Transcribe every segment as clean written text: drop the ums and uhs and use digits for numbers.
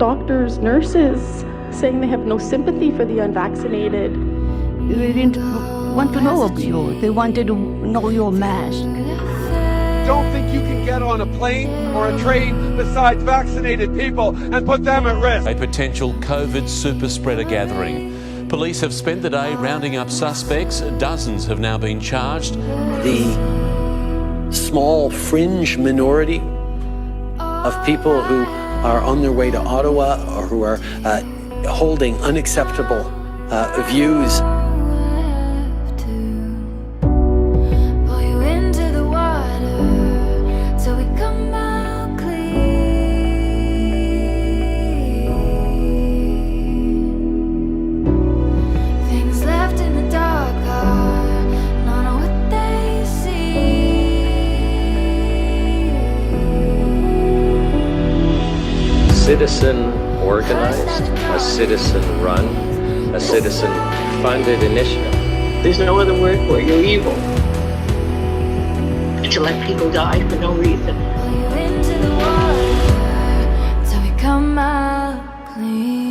doctors, nurses saying they have no sympathy for the unvaccinated. They didn't want to know of you. They wanted to know your mask. Don't think you can get on a plane or a train besides vaccinated people and put them at risk. A potential COVID super spreader gathering. Police have spent the day rounding up suspects. Dozens have now been charged. The small fringe minority of people who are on their way to Ottawa or who are holding unacceptable views. Citizen organized, a citizen run, a citizen funded initiative. There's no other word for it. You're evil. To let people die for no reason. Into the water till we come out clean.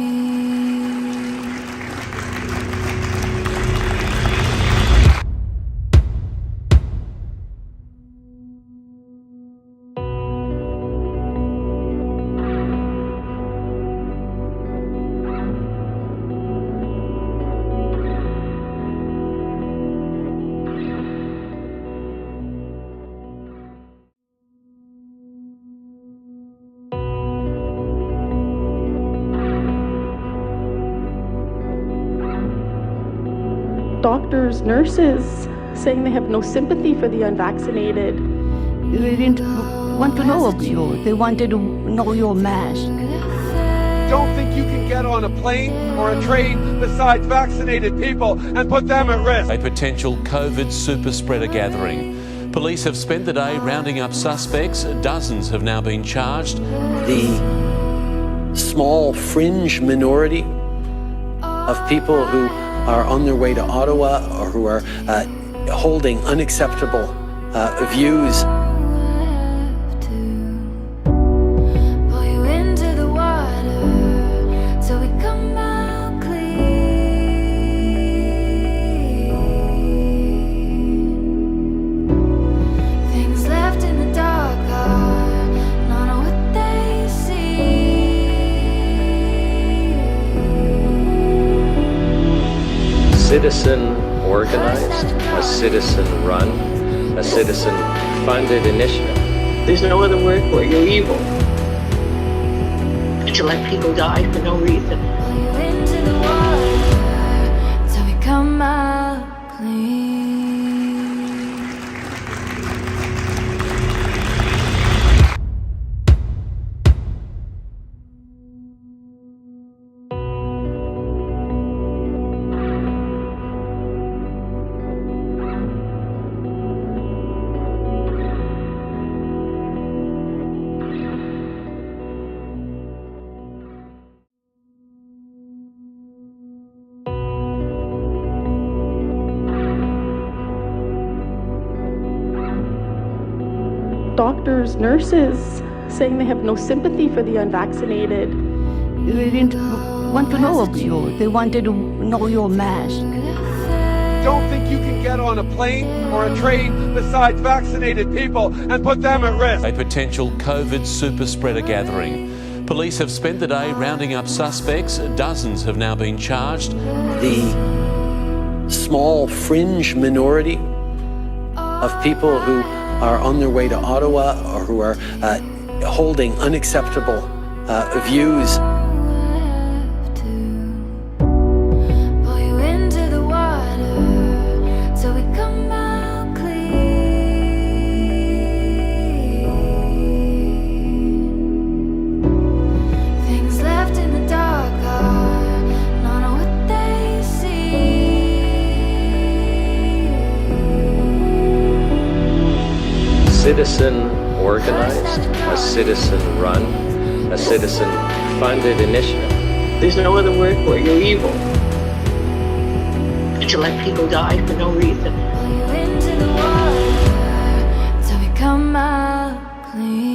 Doctors, nurses saying they have no sympathy for the unvaccinated. They didn't want to know of you. They wanted to know your mask. Don't think you can get on a plane or a train besides vaccinated people and put them at risk. A potential COVID super spreader gathering. Police have spent the day rounding up suspects. Dozens have now been charged. The small fringe minority of people who are on their way to Ottawa or who are holding unacceptable views. Citizen organized, a citizen run, a citizen funded initiative. There's no other word for it. You're evil. To let people die for no reason. Into the water till we come out clean. Doctors, nurses saying they have no sympathy for the unvaccinated. They didn't want to know of you. They wanted to know your mask. Don't think you can get on a plane or a train besides vaccinated people and put them at risk. A potential COVID super spreader gathering. Police have spent the day rounding up suspects. Dozens have now been charged. The small fringe minority of people who are on their way to Ottawa or who are holding unacceptable views. Citizen organized, a citizen run, a citizen funded initiative. There's no other word for it. You're evil. To let people die for no reason. Into the water till we come out clean.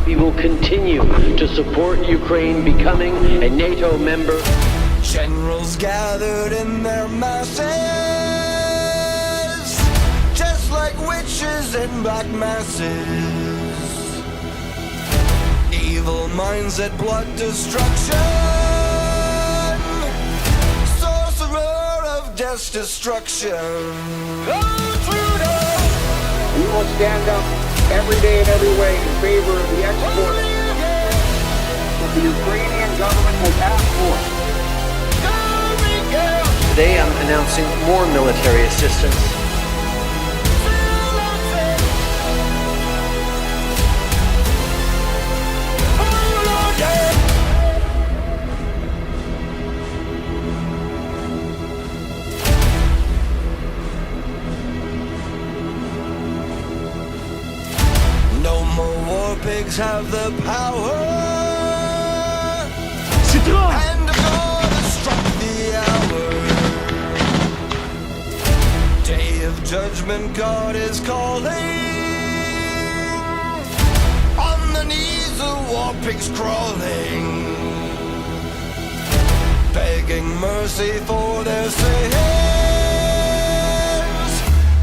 We will continue to support Ukraine becoming a NATO member. Generals gathered in their masses, just like witches in black masses. Evil minds at blood destruction, sorcerer of death's destruction. We will stand up every day and every way in favor of the export that the Ukrainian government has asked for. Today I'm announcing more military assistance. No more war pigs have the power. Hand of God has struck the hour. Day of judgment, God is calling. On the knees of war pigs crawling, begging mercy for their sins.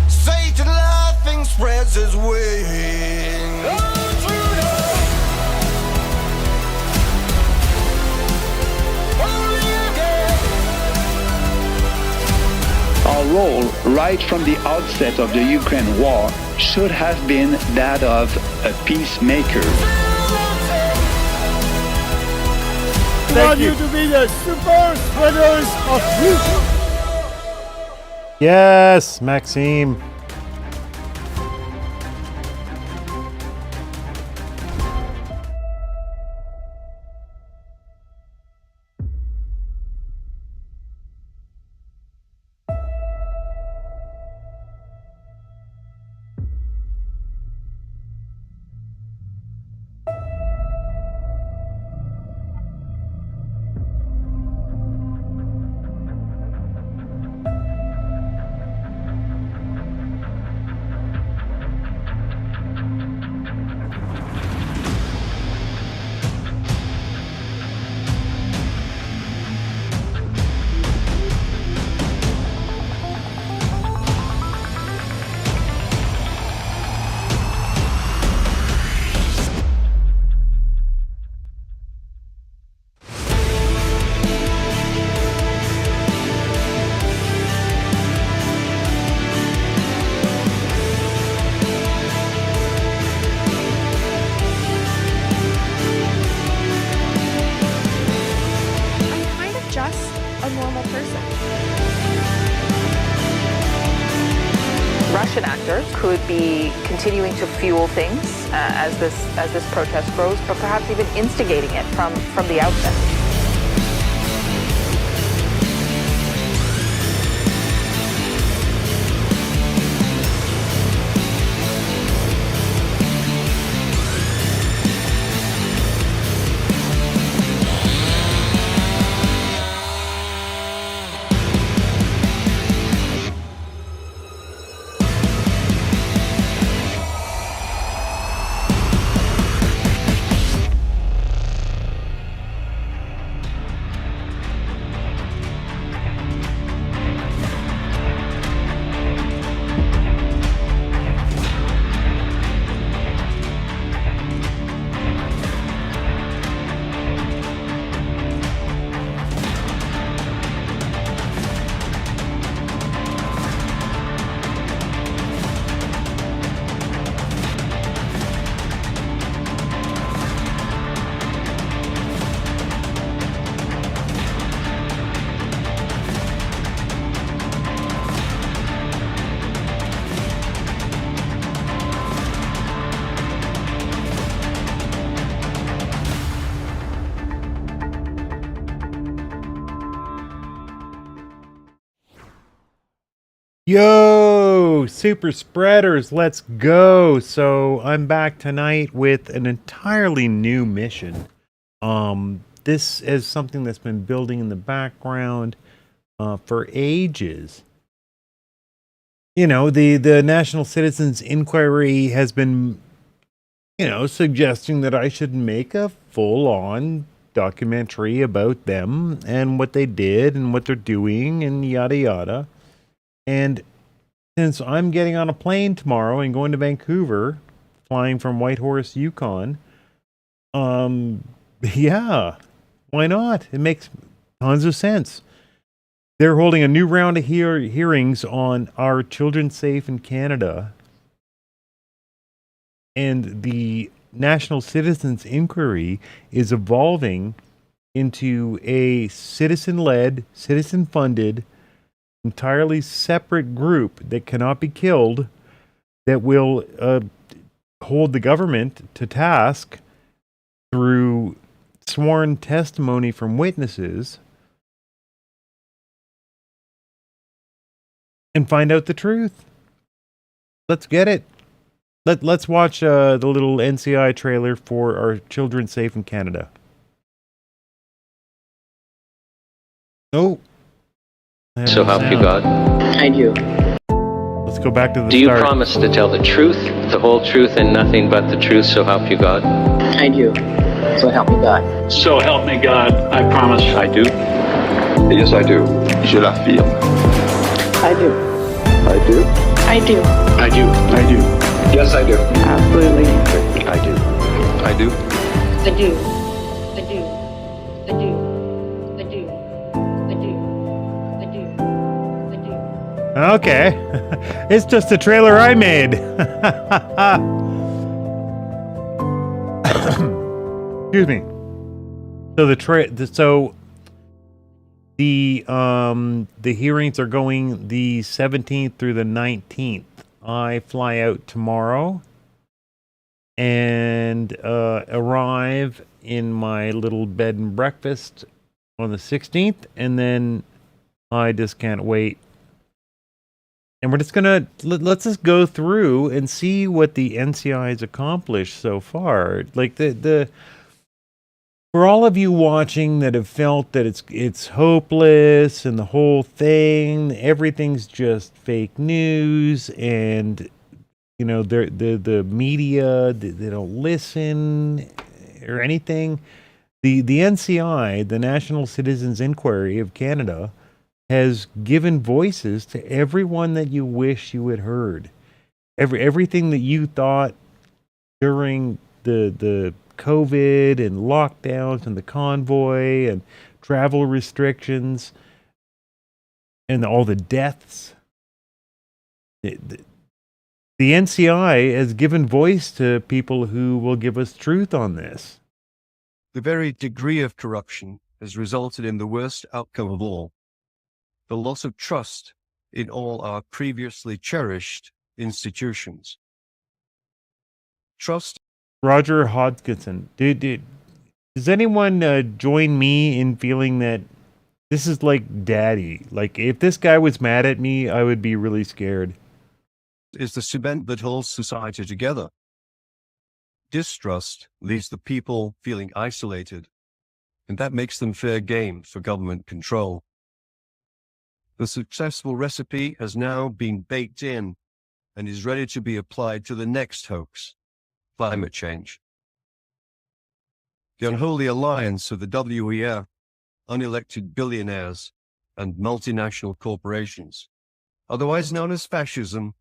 Satan laughing spreads his wings. Our role right from the outset of the Ukraine war should have been that of a peacemaker. We want you to be the super spreaders of truth. Yes, Maxime. Russian actors could be continuing to fuel things as this protest grows, but perhaps even instigating it from the outset. Yo, super spreaders, let's go. So I'm back tonight with an entirely new mission. This is something that's been building in the background for ages. You know, the National Citizens Inquiry has been, suggesting that I should make a full-on documentary about them and what they did and what they're doing and yada yada. And since I'm getting on a plane tomorrow and going to Vancouver, flying from Whitehorse, Yukon, yeah, why not? It makes tons of sense. They're holding a new round of hearings on Are Children Safe in Canada? And the National Citizens Inquiry is evolving into a citizen-led, citizen-funded, entirely separate group that cannot be killed, that will hold the government to task through sworn testimony from witnesses and find out the truth. Let's get it. Let's watch the little NCI trailer for Are Children Safe in Canada? Oh. So help you God? I do. Let's go back to the Do you start. promise to tell the truth, the whole truth, and nothing but the truth, so help you God? I do. So help me God. So help me God, I promise. I do. Yes, I do. Je l'affirme. I do. I do. I do. I do. I do. Yes, I do. Absolutely. I do. I do. I do. I do. I do. I do. I do. I do. I do. Okay. It's just a trailer I made. Excuse me. So the hearings are going the 17th through the 19th. I fly out tomorrow and arrive in my little bed and breakfast on the 16th, and then I just can't wait. And we're just gonna let's just go through and see what the NCI has accomplished so far. Like the for all of you watching that have felt that it's hopeless and the whole thing, everything's just fake news, and the media, they don't listen or anything. The NCI, the National Citizens Inquiry of Canada, has given voices to everyone that you wish you had heard. Everything that you thought during the COVID and lockdowns and the convoy and travel restrictions and all the deaths. The NCI has given voice to people who will give us truth on this. The very degree of corruption has resulted in the worst outcome of all: the loss of trust in all our previously cherished institutions. Trust. Roger Hodgkinson, does anyone join me in feeling that this is like daddy? Like, if this guy was mad at me, I would be really scared. Is the cement that holds society together. Distrust leaves the people feeling isolated, and that makes them fair game for government control. The successful recipe has now been baked in and is ready to be applied to the next hoax: climate change. The unholy alliance of the WEF, unelected billionaires, and multinational corporations, otherwise known as fascism,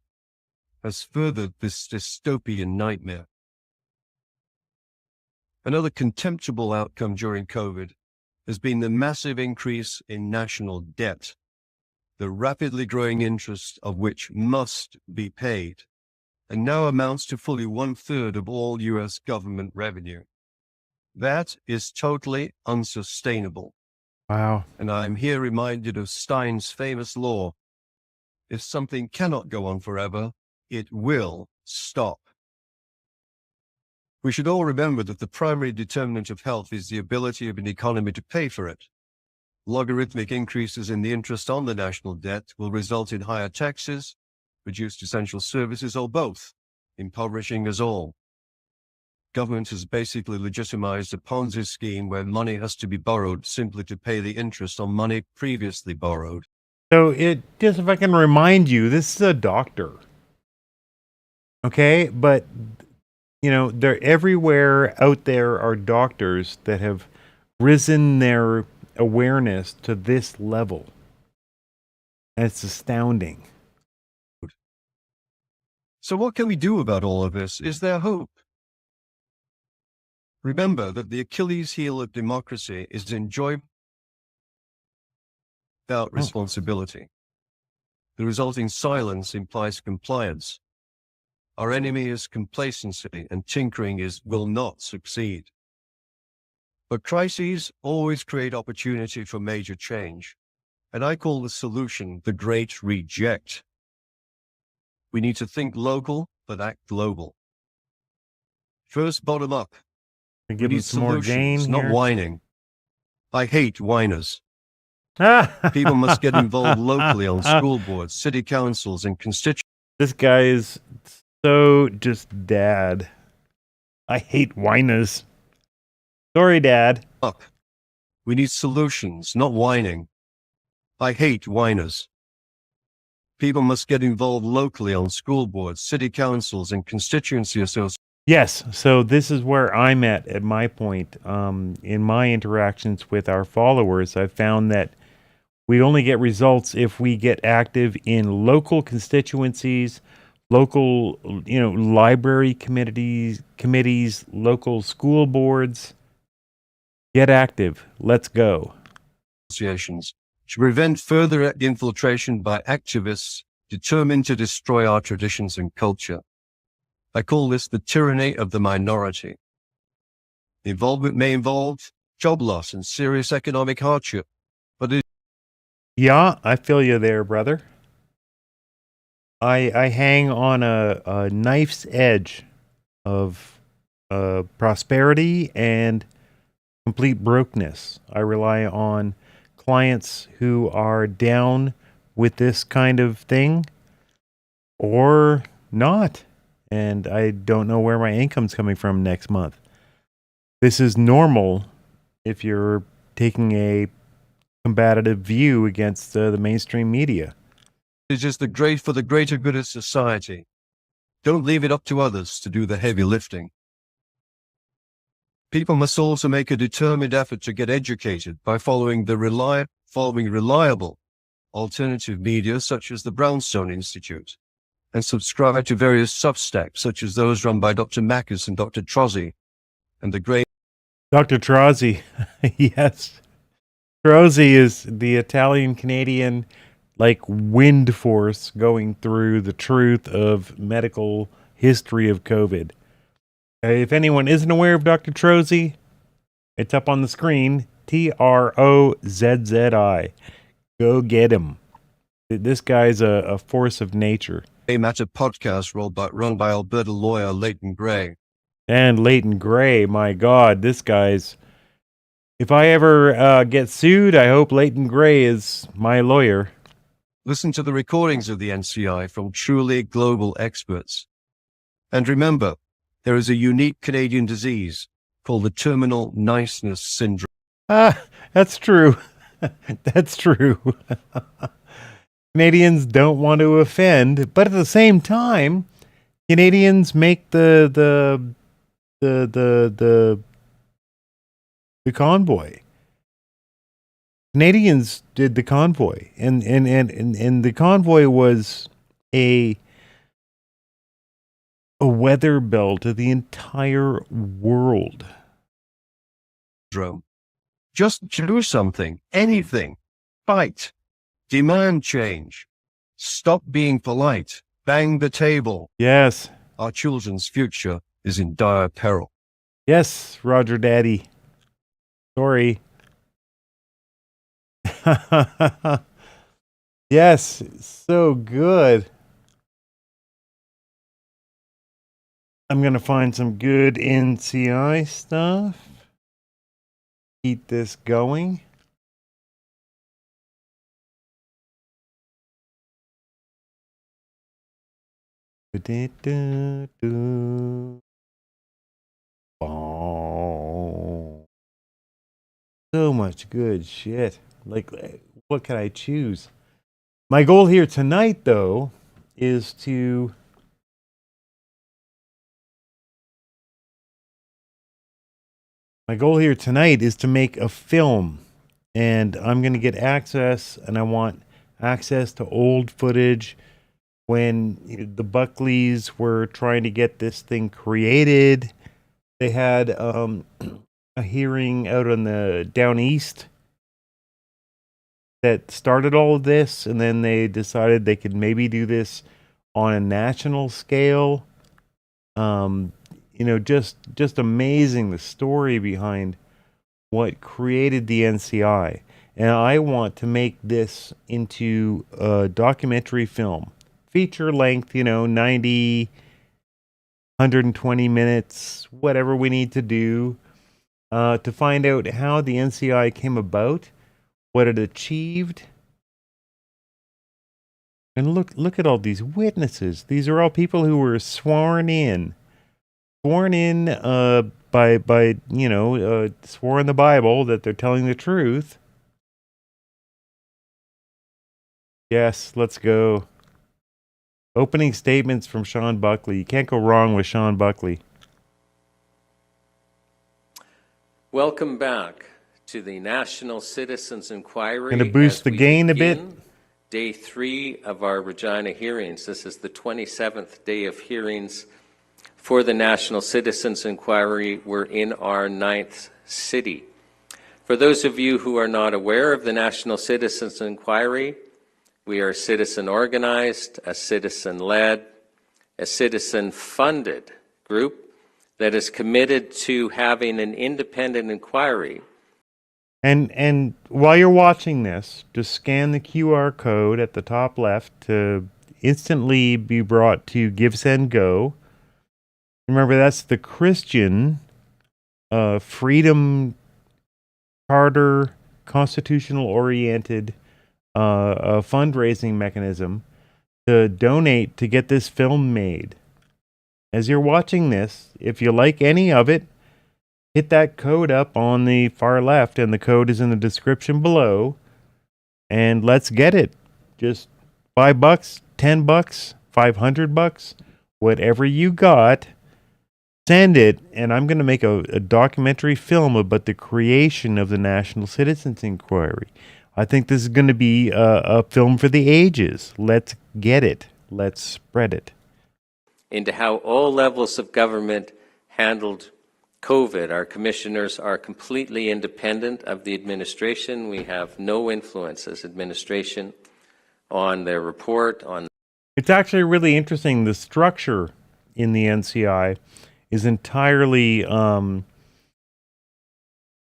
has furthered this dystopian nightmare. Another contemptible outcome during COVID has been the massive increase in national debt, the rapidly growing interest of which must be paid, and now amounts to fully 1/3 of all US government revenue. That is totally unsustainable. Wow. And I'm here reminded of Stein's famous law: if something cannot go on forever, it will stop. We should all remember that the primary determinant of health is the ability of an economy to pay for it. Logarithmic increases in the interest on the national debt will result in higher taxes, reduced essential services, or both, impoverishing us all. Government has basically legitimized a Ponzi scheme where money has to be borrowed simply to pay the interest on money previously borrowed. So just if I can remind you, this is a doctor. Okay, but there everywhere out there are doctors that have risen their awareness to this level. And it's astounding. So what can we do about all of this? Is there hope? Remember that the Achilles heel of democracy is enjoyment without responsibility. The resulting silence implies compliance. Our enemy is complacency, and tinkering will not succeed. But crises always create opportunity for major change, and I call the solution the great reject. We need to think local, but act global. First, bottom up. We need solutions, not whining. I hate whiners. People must get involved locally on school boards, city councils, and constituencies. This guy is so just dad. I hate whiners. Sorry, Dad. Up. We need solutions, not whining. I hate whiners. People must get involved locally on school boards, city councils, and constituency associations. Yes, so this is where I'm at my point. In my interactions with our followers, I've found that we only get results if we get active in local constituencies, local, library committees, local school boards. Get active. Let's go. Associations to prevent further infiltration by activists determined to destroy our traditions and culture. I call this the tyranny of the minority. The involvement may involve job loss and serious economic hardship, but yeah, I feel you there, brother. I hang on a knife's edge of prosperity and complete brokenness. I rely on clients who are down with this kind of thing or not. And I don't know where my income's coming from next month. This is normal if you're taking a combative view against the mainstream media. It's just for the greater good of society. Don't leave it up to others to do the heavy lifting. People must also make a determined effort to get educated by following reliable alternative media such as the Brownstone Institute, and subscribe to various Substacks such as those run by Dr. Makis and Dr. Trozzi, and the great Dr. Trozzi. Yes. Trozzi is the Italian-Canadian wind force going through the truth of medical history of COVID. If anyone isn't aware of Dr. Trozzi, it's up on the screen. Trozzi. Go get him. This guy's a force of nature. A Matter podcast run by Alberta lawyer Leighton Gray. And Leighton Gray, my God, this guy's... If I ever get sued, I hope Leighton Gray is my lawyer. Listen to the recordings of the NCI from truly global experts. And remember, there is a unique Canadian disease called the terminal niceness syndrome. That's true. That's true. Canadians don't want to offend, but at the same time, Canadians make the convoy. Canadians did the convoy, and the convoy was a weather bell to the entire world. Just do something, anything, fight, demand change, stop being polite, bang the table. Yes. Our children's future is in dire peril. Yes, Roger Daddy. Sorry. Yes, so good. I'm going to find some good NCI stuff. Keep this going. Oh. So much good shit. What can I choose? My goal here tonight, though, is to My goal here tonight is to make a film, and I'm going to get access, and I want access to old footage when the Buckleys were trying to get this thing created. They had a hearing out on the down east that started all of this, and then they decided they could maybe do this on a national scale. Just amazing, the story behind what created the NCI. And I want to make this into a documentary film. Feature length, 90, 120 minutes, whatever we need to do, to find out how the NCI came about, what it achieved. And look at all these witnesses. These are all people who were sworn in by swore in the Bible that they're telling the truth. Yes, let's go. Opening statements from Sean Buckley. You can't go wrong with Sean Buckley. Welcome back to the National Citizens Inquiry. Going to boost the gain a bit. Day 3 of our Regina hearings. This is the 27th day of hearings for the National Citizens Inquiry. We're in our 9th city. For those of you who are not aware of the National Citizens Inquiry, we are citizen organized, a citizen led, a citizen funded group that is committed to having an independent inquiry. And while you're watching this, just scan the QR code at the top left to instantly be brought to Give, Send, Go. Remember, that's the Christian Freedom Charter, constitutional-oriented fundraising mechanism to donate to get this film made. As you're watching this, if you like any of it, hit that code up on the far left, and the code is in the description below, and let's get it. Just $5, $10, $500, whatever you got, send it, and I'm going to make a documentary film about the creation of the National Citizens Inquiry. I think this is going to be a film for the ages. Let's get it. Let's spread it. Into how all levels of government handled COVID. Our commissioners are completely independent of the administration. We have no influence as administration on their report. It's actually really interesting. The structure in the NCI is entirely, trying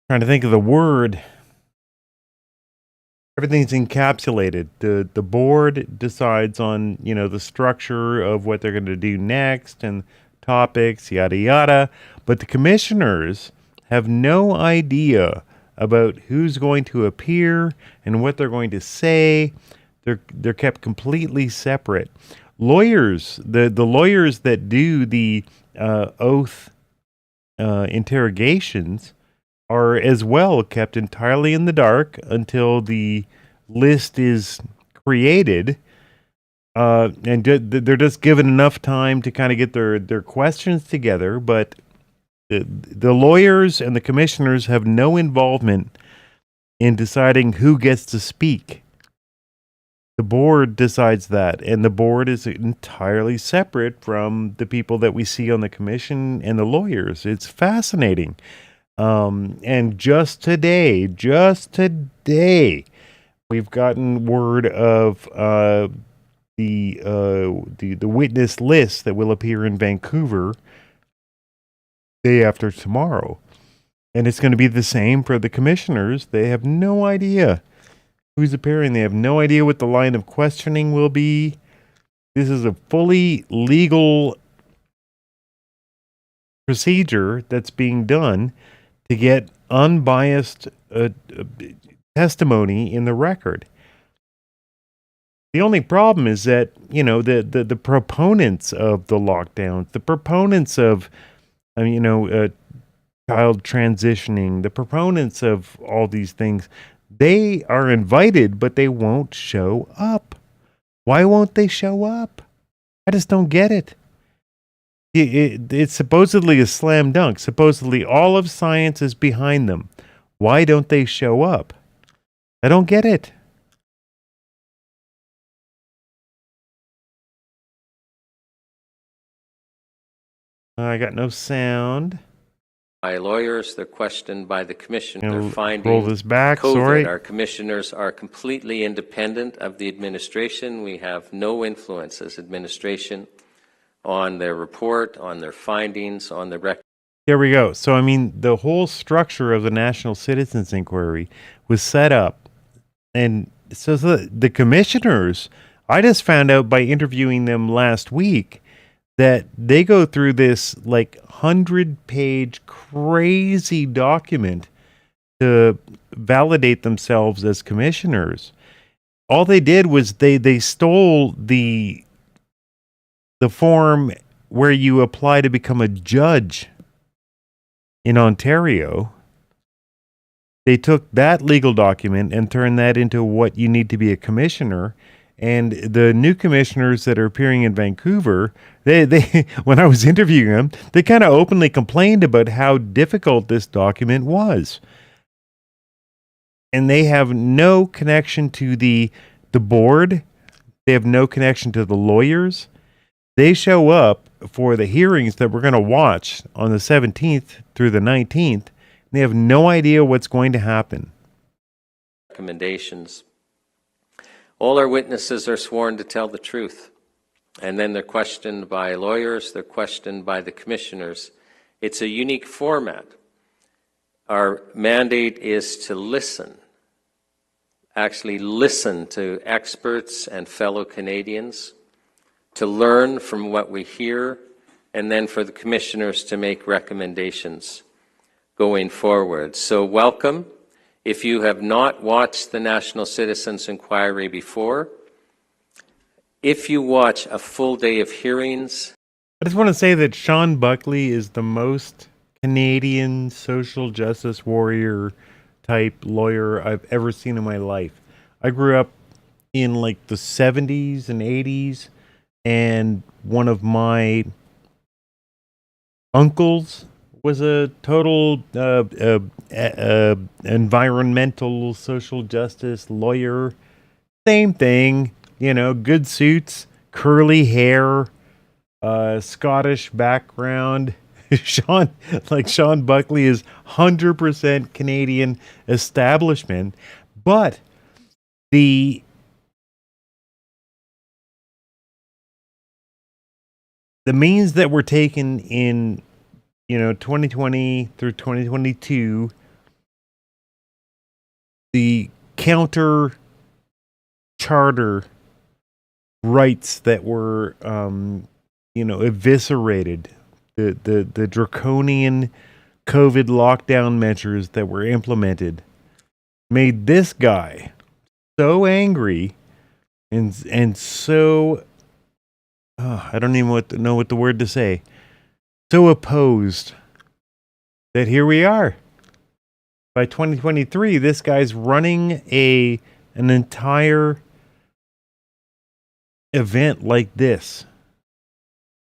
to think of the word. Everything's encapsulated. The board decides on, the structure of what they're going to do next and topics, yada, yada. But the commissioners have no idea about who's going to appear and what they're going to say. They're kept completely separate. Lawyers, the lawyers that do the oath interrogations are as well kept entirely in the dark until the list is created. And they're just given enough time to kind of get their questions together, but the lawyers and the commissioners have no involvement in deciding who gets to speak. The board decides that, and the board is entirely separate from the people that we see on the commission and the lawyers. It's fascinating. And just today, we've gotten word of the witness list that will appear in Vancouver day after tomorrow. And it's going to be the same for the commissioners. They have no idea who's appearing. They have no idea what the line of questioning will be. This is a fully legal procedure that's being done to get unbiased testimony in the record. The only problem is that, the proponents of the lockdowns, the proponents of, child transitioning, the proponents of all these things, they are invited, but they won't show up. Why won't they show up? I just don't get it. It's supposedly a slam dunk. Supposedly all of science is behind them. Why don't they show up? I don't get it. I got no sound. By lawyers, they're questioned by the commission. They're Roll finding this back. COVID. Sorry. Our commissioners are completely independent of the administration. We have no influence as administration on their report, on their findings, on the record. Here we go. So, I mean, the whole structure of the National Citizens Inquiry was set up. And so the commissioners, I just found out by interviewing them last week that they go through this like 100-page crazy document to validate themselves as commissioners. All they did was they stole the form where you apply to become a judge in Ontario. They took that legal document and turned that into what you need to be a commissioner. And the new commissioners that are appearing in Vancouver, they when I was interviewing them, they kind of openly complained about how difficult this document was. And they have no connection to the board. They have no connection to the lawyers. They show up for the hearings that we're going to watch on the 17th through the 19th. They have no idea what's going to happen. Recommendations. All our witnesses are sworn to tell the truth, and then they're questioned by lawyers, they're questioned by the commissioners. It's a unique format. Our mandate is to listen, actually listen to experts and fellow Canadians, to learn from what we hear, and then for the commissioners to make recommendations going forward. So welcome. If you have not watched the National Citizens Inquiry before, if you watch a full day of hearings... I just want to say that Sean Buckley is the most Canadian social justice warrior type lawyer I've ever seen in my life. I grew up in like the 70s and 80s, and one of my uncles was a total environmental social justice lawyer. Same thing, you know, good suits, curly hair, Scottish background. Sean Buckley is 100% Canadian establishment, but the means that were taken in 2020 through 2022, the counter charter rights that were, eviscerated, the draconian COVID lockdown measures that were implemented, made this guy so angry and so, I don't even know what the word to say. So opposed that here we are. By 2023, this guy's running an entire event like this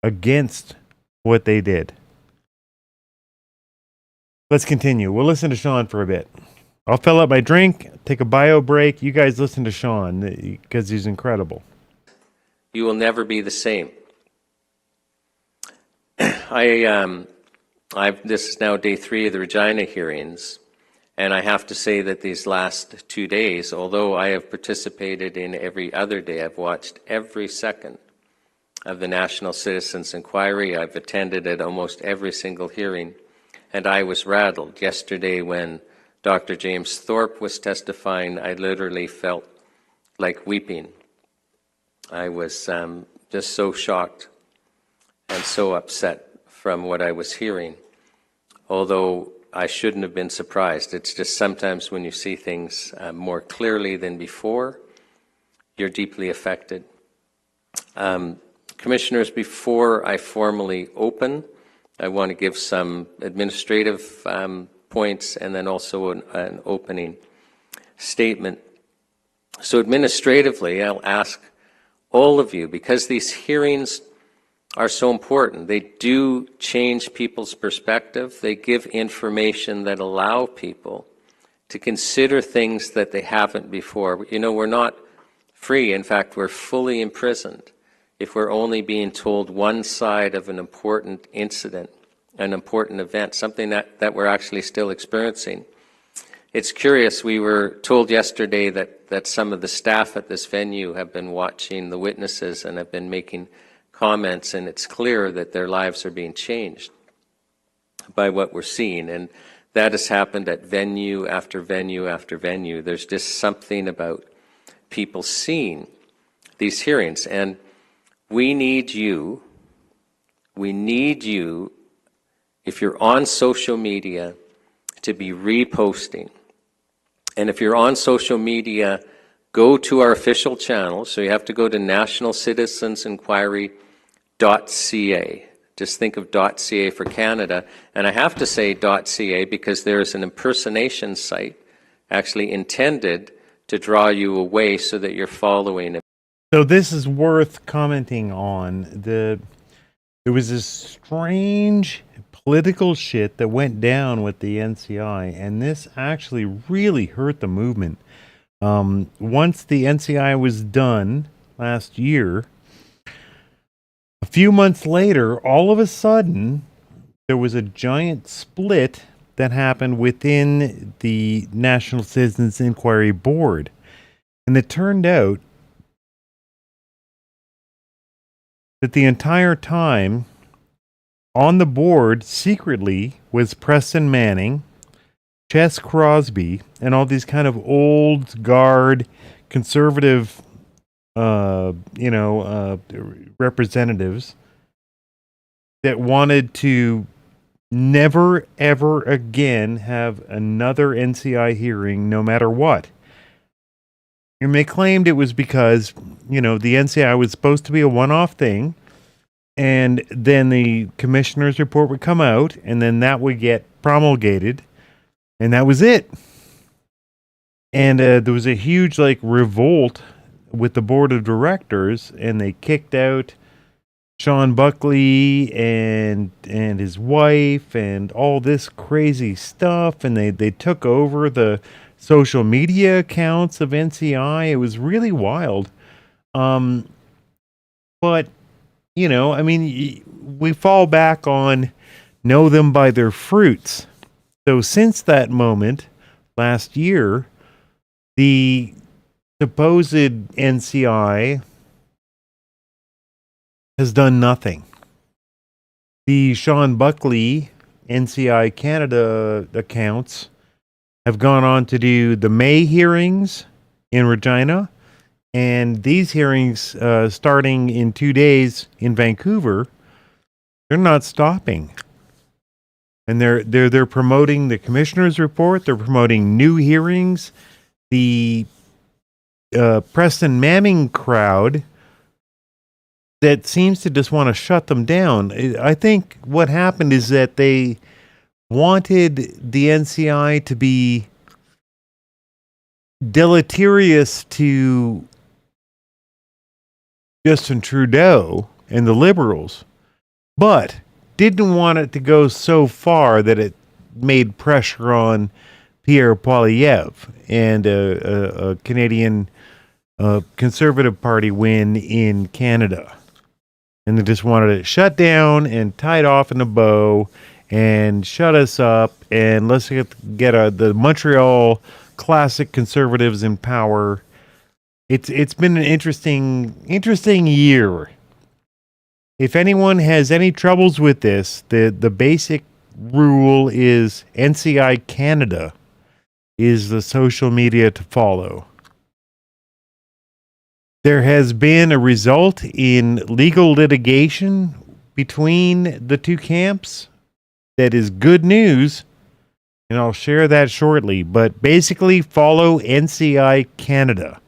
against what they did. Let's continue. We'll listen to Sean for a bit. I'll fill up my drink, take a bio break. You guys listen to Sean because he's incredible. You will never be the same. This is now day 3 of the Regina hearings, and I have to say that these last 2 days, although I have participated in every other day, I've watched every second of the National Citizens Inquiry. I've attended at almost every single hearing, and I was rattled. Yesterday when Dr. James Thorpe was testifying, I literally felt like weeping. I was just so shocked and so upset from what I was hearing, although I shouldn't have been surprised. It's just sometimes when you see things more clearly than before, you're deeply affected. Commissioners, before I formally open, I want to give some administrative points and then also an opening statement. So administratively, I'll ask all of you, because these hearings are so important. They do change people's perspective. They give information that allow people to consider things that they haven't before. You know, we're not free. In fact, we're fully imprisoned if we're only being told one side of an important incident, an important event, something that we're actually still experiencing. It's curious, we were told yesterday that some of the staff at this venue have been watching the witnesses and have been making comments, and it's clear that their lives are being changed by what we're seeing. And that has happened at venue after venue after venue. There's just something about people seeing these hearings. And we need you, if you're on social media, to be reposting. And if you're on social media, go to our official channel. So you have to go to nationalcitizensinquiry.ca. Just think of .ca for Canada. And I have to say .ca because there's an impersonation site actually intended to draw you away so that you're following it. So this is worth commenting on. There was this strange political shit that went down with the NCI, and this actually really hurt the movement. Once the NCI was done last year, a few months later, all of a sudden, there was a giant split that happened within the National Citizens Inquiry Board. And it turned out that the entire time on the board secretly was Preston Manning, Chess Crosby, and all these kind of old guard conservative representatives that wanted to never, ever again have another NCI hearing, no matter what. And they claimed it was because, the NCI was supposed to be a one-off thing, and then the commissioner's report would come out, and then that would get promulgated, and that was it. And there was a huge, revolt with the board of directors, and they kicked out Sean Buckley and his wife and all this crazy stuff, and they took over the social media accounts of NCI. It was really wild. But, we fall back on know them by their fruits. So since that moment, last year, the supposed NCI has done nothing. The Sean Buckley NCI Canada accounts have gone on to do the May hearings in Regina, and these hearings starting in 2 days in Vancouver. They're not stopping, and they're promoting the commissioner's report. They're promoting new hearings. The Preston Manning crowd that seems to just want to shut them down. I think what happened is that they wanted the NCI to be deleterious to Justin Trudeau and the Liberals, but didn't want it to go so far that it made pressure on Pierre Poilievre and a Canadian Conservative Party win in Canada. And they just wanted it shut down and tied off in a bow and shut us up, and let's get the Montreal classic Conservatives in power. It's been an interesting year. If anyone has any troubles with this, the basic rule is NCI Canada is the social media to follow. There has been a result in legal litigation between the two camps that is good news, and I'll share that shortly. But basically, follow NCI Canada.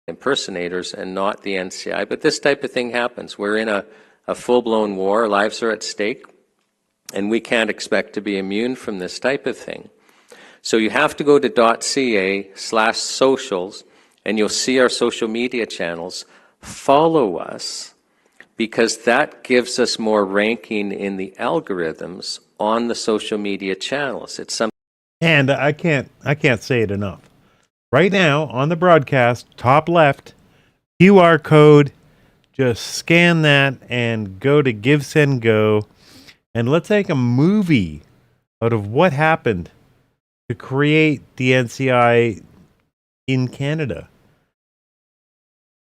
Impersonators and not the NCI. But this type of thing happens. We're in a full-blown war. Lives are at stake, and we can't expect to be immune from this type of thing. So you have to go to .ca/socials, and you'll see our social media channels. Follow us, because that gives us more ranking in the algorithms on the social media channels. It's something. And I can't say it enough. Right now on the broadcast, top left, QR code. Just scan that and go to Give, Send, Go, and let's make a movie out of what happened to create the NCI in Canada.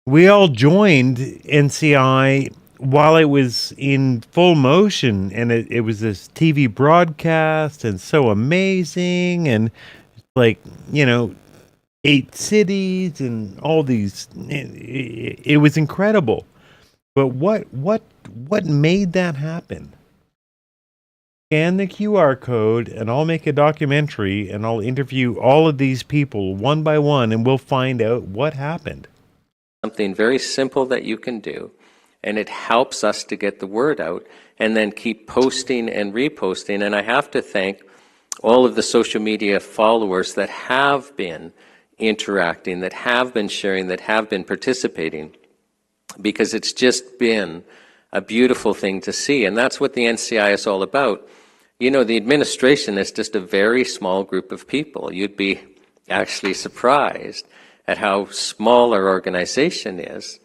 We all joined NCI while it was in full motion, and it was this TV broadcast and so amazing, and like, 8 cities and all these. It was incredible. But what made that happen? Scan the QR code and I'll make a documentary and I'll interview all of these people one by one and we'll find out what happened. Something very simple that you can do, and it helps us to get the word out and then keep posting and reposting. And I have to thank all of the social media followers that have been interacting, that have been sharing, that have been participating, because it's just been a beautiful thing to see. And that's what the NCI is all about. The administration is just a very small group of people. You'd be actually surprised at how small our organization is.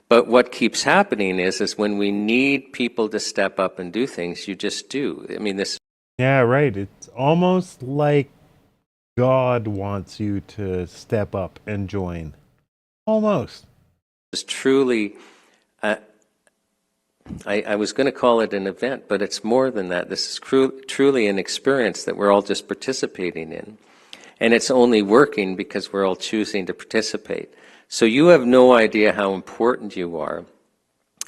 But what keeps happening is when we need people to step up and do things, you just do. I mean, this. Yeah, right. It's almost like God wants you to step up and join. Almost. Is truly, I was going to call it an event, but it's more than that. This is truly an experience that we're all just participating in. And it's only working because we're all choosing to participate. So you have no idea how important you are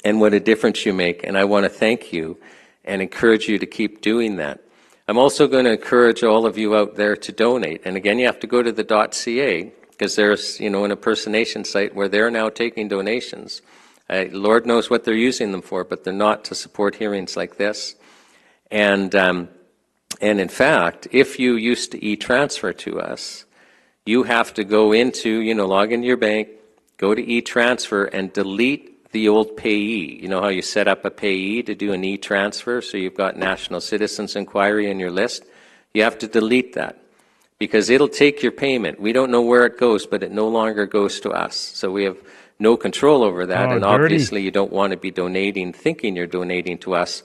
and what a difference you make. And I want to thank you and encourage you to keep doing that. I'm also going to encourage all of you out there to donate. And again, you have to go to the .ca, because there's, an impersonation site where they're now taking donations. Lord knows what they're using them for, but they're not to support hearings like this. And in fact, if you used to e-transfer to us, you have to go into, log into your bank, go to e-transfer and delete the old payee. You know how you set up a payee to do an e-transfer, so you've got National Citizens Inquiry in your list? You have to delete that, because it'll take your payment. We don't know where it goes, but it no longer goes to us. So we have no control over that. And obviously you don't want to be donating, thinking you're donating to us.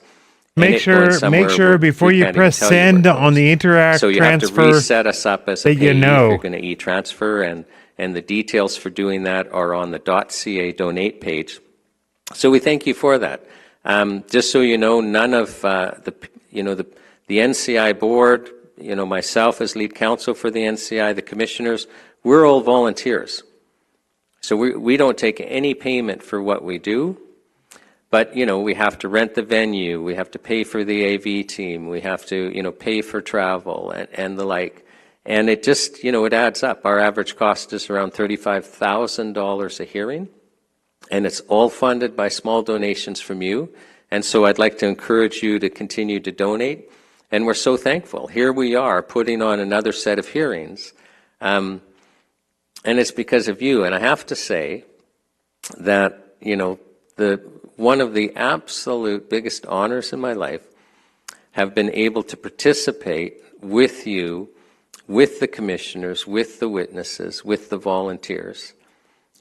Make sure before you press send on the Interact so you transfer, have to reset us up as a payee if know. you're going to e-transfer, and the details for doing that are on the .ca donate page. So we thank you for that. Just so you know, none of the NCI board, myself as lead counsel for the NCI, the commissioners, we're all volunteers. So we don't take any payment for what we do, but, we have to rent the venue, we have to pay for the AV team, we have to, pay for travel and the like. And it just, it adds up. Our average cost is around $35,000 a hearing, and it's all funded by small donations from you. And so I'd like to encourage you to continue to donate. And we're so thankful. Here we are putting on another set of hearings. And it's because of you. And I have to say that, one of the absolute biggest honors in my life have been able to participate with you, with the commissioners, with the witnesses, with the volunteers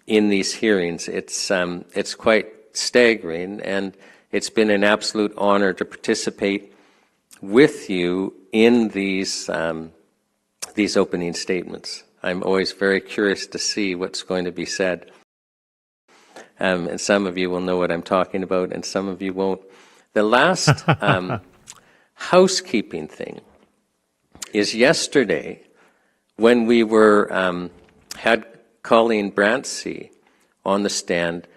in these hearings. It's quite staggering, and it's been an absolute honor to participate with you in these opening statements. I'm always very curious to see what's going to be said. And some of you will know what I'm talking about, and some of you won't. The last housekeeping thing is yesterday when we had Colleen Brantsey on the stand.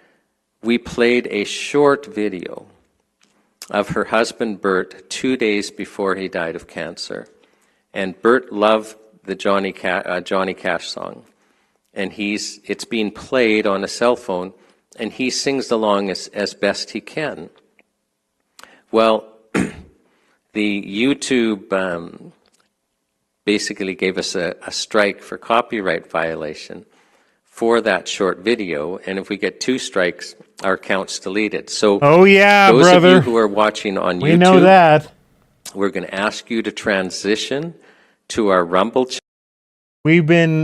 We played a short video of her husband Bert 2 days before he died of cancer, and Bert loved the Johnny Cash song, and it's being played on a cell phone, and he sings along as best he can. Well, the YouTube basically gave us a strike for copyright violation for that short video, and if we get 2 strikes, our account's deleted. So Oh yeah, those brother. of you who are watching on We YouTube, know that. we're going to ask you to transition to our Rumble channel. We've been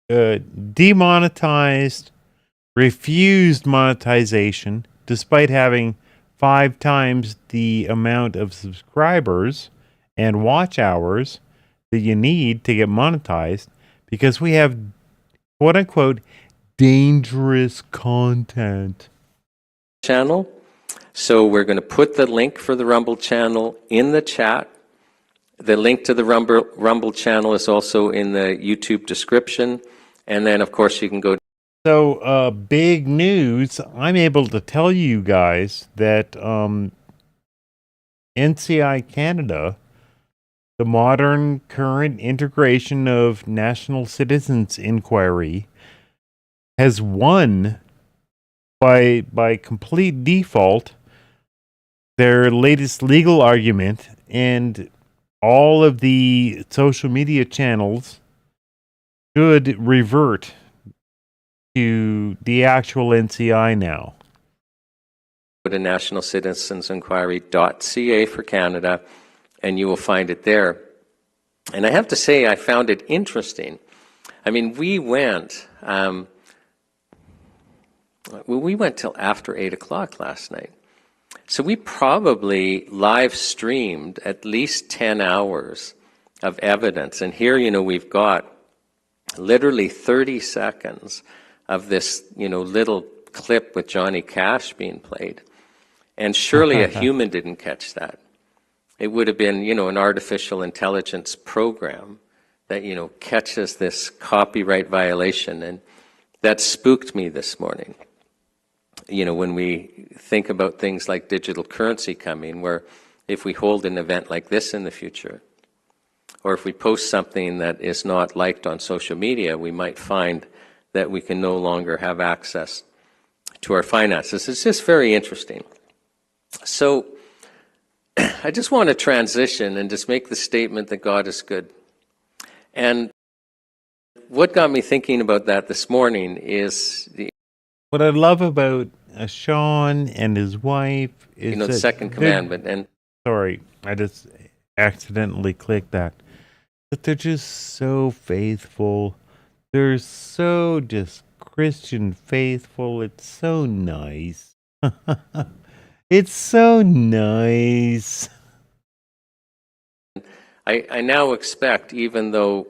demonetized, refused monetization, despite having 5 times the amount of subscribers and watch hours that you need to get monetized, because we have quote-unquote dangerous content. Channel. So we're going to put the link for the Rumble channel in the chat. The link to the Rumble channel is also in the YouTube description. And then, of course, you can go. So, big news. I'm able to tell you guys that NCI Canada, the modern current integration of National Citizens Inquiry, has won by complete default their latest legal argument, and all of the social media channels should revert to the actual NCI now. Go to nationalcitizensinquiry.ca for Canada, and you will find it there. And I have to say, I found it interesting. I mean, we went till after 8 o'clock last night. So we probably live streamed at least 10 hours of evidence. And here, we've got literally 30 seconds of this, little clip with Johnny Cash being played. And surely a human didn't catch that. It would have been, an artificial intelligence program that, catches this copyright violation. And that spooked me this morning. When we think about things like digital currency coming, where if we hold an event like this in the future, or if we post something that is not liked on social media, we might find that we can no longer have access to our finances. It's just very interesting. So I just want to transition and just make the statement that God is good. And what got me thinking about that this morning is what I love about Sean and his wife is the second commandment. And sorry, I just accidentally clicked that. But they're just so faithful. They're so just Christian faithful. It's so nice. It's so nice. I now expect, even though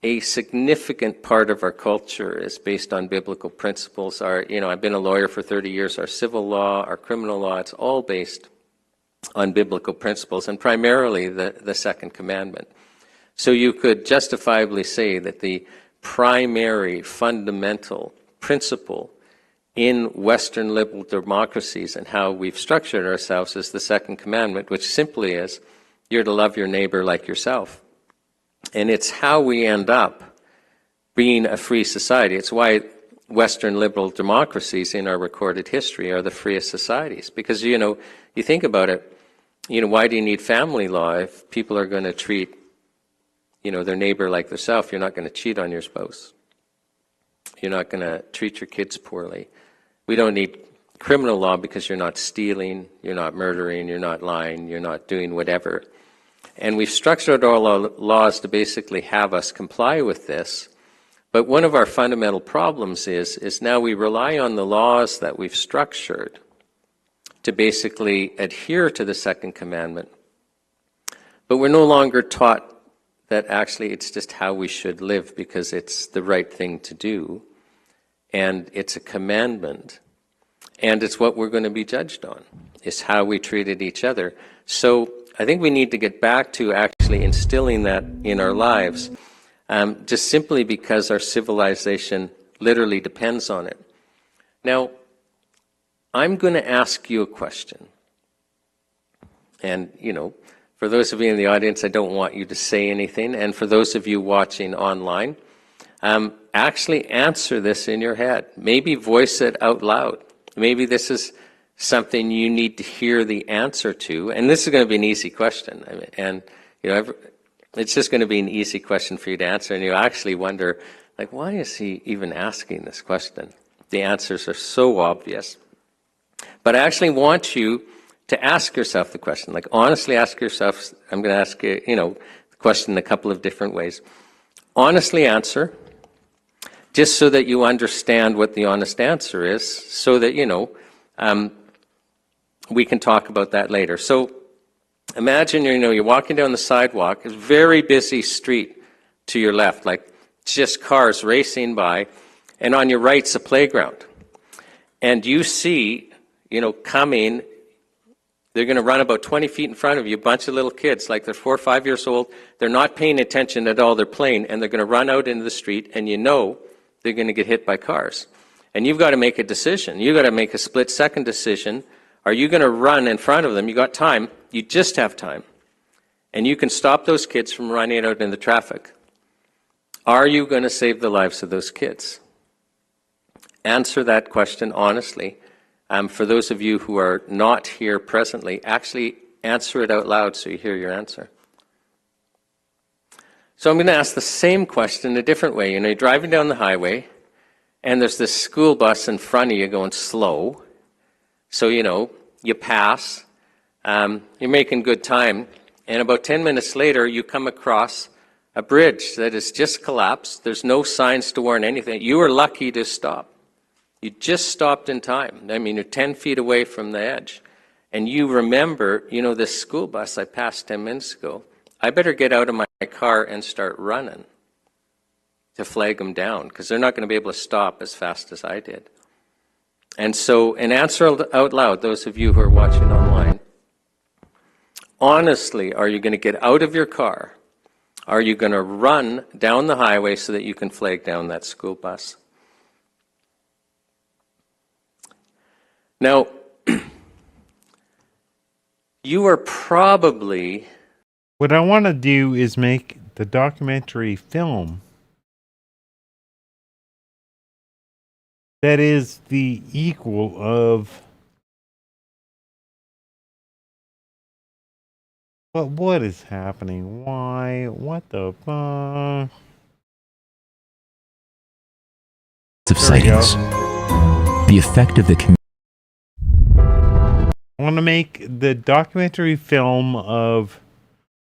a significant part of our culture is based on biblical principles, I've been a lawyer for 30 years, our civil law, our criminal law, it's all based on biblical principles, and primarily the second commandment. So you could justifiably say that the primary fundamental principle in Western liberal democracies and how we've structured ourselves is the second commandment, which simply is, you're to love your neighbor like yourself. And it's how we end up being a free society. It's why Western liberal democracies in our recorded history are the freest societies. Because, you think about it, why do you need family law if people are going to treat, their neighbor like themselves? You're not going to cheat on your spouse. You're not going to treat your kids poorly. We don't need criminal law because you're not stealing, you're not murdering, you're not lying, you're not doing whatever. And we've structured all our laws to basically have us comply with this. But one of our fundamental problems is now we rely on the laws that we've structured to basically adhere to the second commandment. But we're no longer taught that actually it's just how we should live because it's the right thing to do. And it's a commandment. And it's what we're going to be judged on, is how we treated each other. So I think we need to get back to actually instilling that in our lives, just simply because our civilization literally depends on it. Now, I'm going to ask you a question. And, for those of you in the audience, I don't want you to say anything. And for those of you watching online, actually answer this in your head. Maybe voice it out loud. Maybe this is something you need to hear the answer to. And this is going to be an easy question. And, it's just going to be an easy question for you to answer. And you actually wonder, Like, why is he even asking this question? The answers are so obvious. But I actually want you to ask yourself the question, like honestly ask yourself, I'm going to ask you, the question in a couple of different ways. Honestly answer, just so that you understand what the honest answer is, so that, we can talk about that later. So imagine, you're walking down the sidewalk, it's a very busy street to your left, like just cars racing by, and on your right's a playground. And you see, coming, they're going to run about 20 feet in front of you, a bunch of little kids, like they're 4 or 5 years old. They're not paying attention at all. They're playing, and they're going to run out into the street, and they're going to get hit by cars. And you've got to make a decision. You've got to make a split-second decision. Are you going to run in front of them? You got time. You just have time. And you can stop those kids from running out in the traffic. Are you going to save the lives of those kids? Answer that question honestly. For those of you who are not here presently, actually answer it out loud so you hear your answer. So I'm going to ask the same question a different way. You're driving down the highway, and there's this school bus in front of you going slow. So, you pass. You're making good time. And about 10 minutes later, you come across a bridge that has just collapsed. There's no signs to warn anything. You were lucky to stop. You just stopped in time. You're 10 feet away from the edge. And you remember, this school bus I passed 10 minutes ago. I better get out of my car and start running to flag them down, because they're not going to be able to stop as fast as I did. And so, and answer out loud, those of you who are watching online. Honestly, are you going to get out of your car? Are you going to run down the highway so that you can flag down that school bus? Now, you are probably... What I want to do is make the documentary film that is the equal of... But what is happening? Why? What the fuck? Of sightings. The effect of the community. I want to make the documentary film of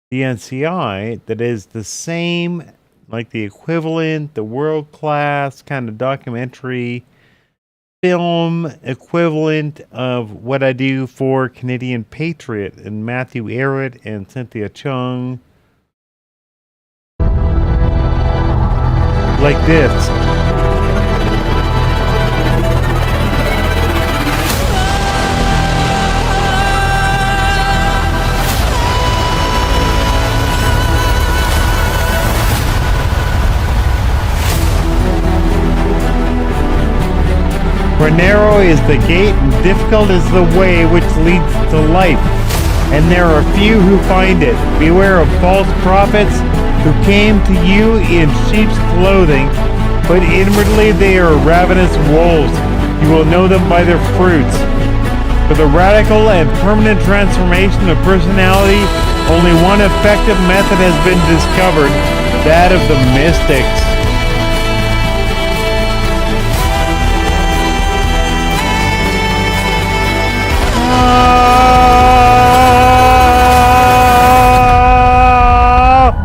the NCI that is the same, like the equivalent, the world-class kind of documentary film equivalent of what I do for Canadian Patriot and Matthew Arrett and Cynthia Chung. Like this. For narrow is the gate and difficult is the way which leads to life, and there are few who find it. Beware of false prophets who came to you in sheep's clothing, but inwardly they are ravenous wolves. You will know them by their fruits. For the radical and permanent transformation of personality, only one effective method has been discovered, that of the mystics.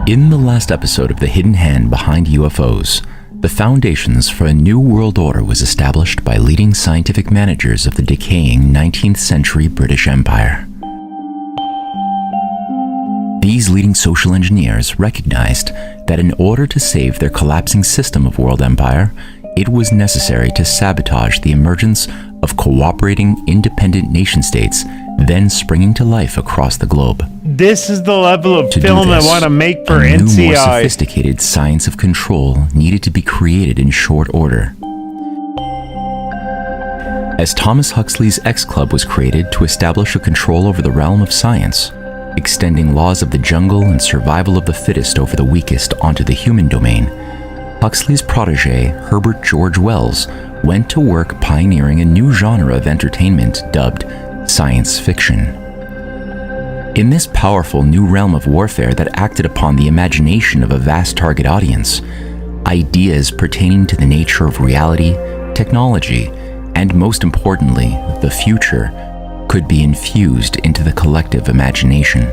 In the last episode of The Hidden Hand Behind UFOs, the foundations for a new world order was established by leading scientific managers of the decaying 19th century British Empire. These leading social engineers recognized that in order to save their collapsing system of world empire, it was necessary to sabotage the emergence of cooperating independent nation-states then springing to life across the globe. This is the level of film I want to make for NCI. A new, more NCI. sophisticated science of control needed to be created in short order. As Thomas Huxley's X Club was created to establish a control over the realm of science, extending laws of the jungle and survival of the fittest over the weakest onto the human domain, Huxley's protege, Herbert George Wells, went to work pioneering a new genre of entertainment dubbed science fiction. In this powerful new realm of warfare that acted upon the imagination of a vast target audience, ideas pertaining to the nature of reality, technology, and most importantly, the future, could be infused into the collective imagination.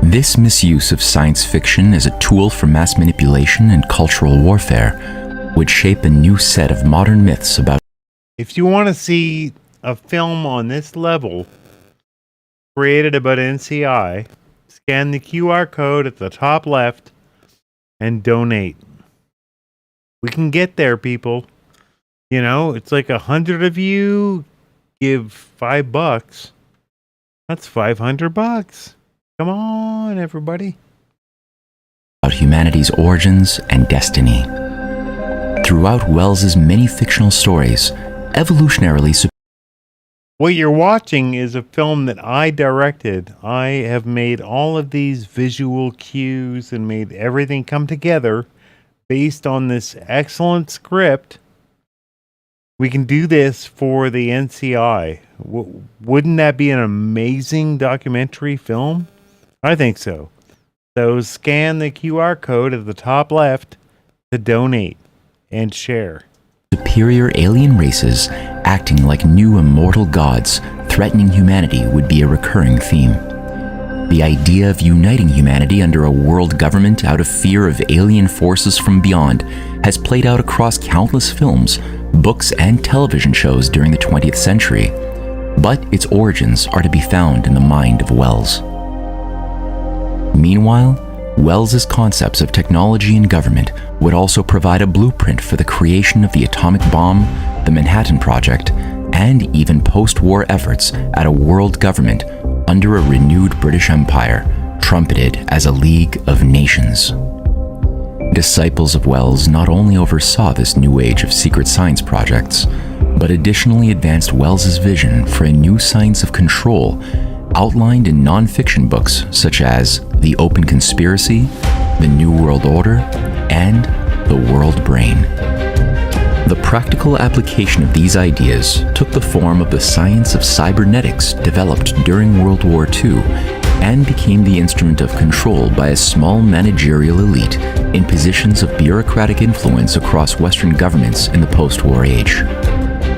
This misuse of science fiction as a tool for mass manipulation and cultural warfare would shape a new set of modern myths about. If you want to see a film on this level created about NCI, scan the QR code at the top left and donate. We can get there, people. You know, it's like 100 of you give $5. That's $500. Come on, everybody. About humanity's origins and destiny. Throughout Wells's many fictional stories, evolutionarily. What you're watching is a film that I directed. I have made all of these visual cues and made everything come together based on this excellent script. We can do this for the NCI. Wouldn't that be an amazing documentary film? I think so. So scan the QR code at the top left to donate and share. Superior alien races acting like new immortal gods threatening humanity would be a recurring theme. The idea of uniting humanity under a world government out of fear of alien forces from beyond has played out across countless films, books, and television shows during the 20th century, but its origins are to be found in the mind of Wells. Meanwhile, Wells's concepts of technology and government would also provide a blueprint for the creation of the atomic bomb, the Manhattan Project, and even post-war efforts at a world government under a renewed British Empire, trumpeted as a League of Nations. Disciples of Wells not only oversaw this new age of secret science projects, but additionally advanced Wells's vision for a new science of control outlined in non-fiction books such as The Open Conspiracy, The New World Order, and The World Brain. The practical application of these ideas took the form of the science of cybernetics developed during World War II and became the instrument of control by a small managerial elite in positions of bureaucratic influence across Western governments in the post-war age.